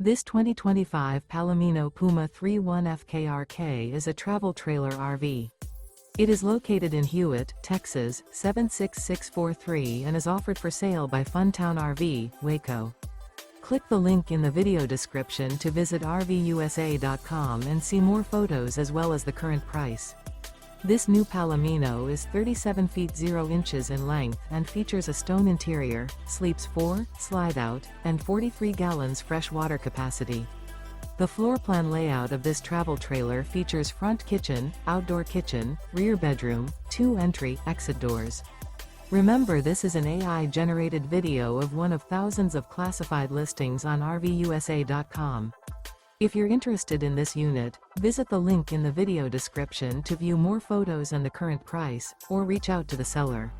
This 2025 Palomino Puma 31 FKRK is a travel trailer RV. It is located in Hewitt, Texas, 76643 and is offered for sale by Funtown RV, Waco. Click the link in the video description to visit RVUSA.com and see more photos as well as the current price. This new Palomino is 37 feet 0 inches in length and features a stone interior, sleeps 4, slide-out, and 43 gallons fresh water capacity. The floor plan layout of this travel trailer features front kitchen, outdoor kitchen, rear bedroom, 2 entry/exit doors. Remember, this is an AI-generated video of one of thousands of classified listings on RVUSA.com. If you're interested in this unit, visit the link in the video description to view more photos and the current price, or reach out to the seller.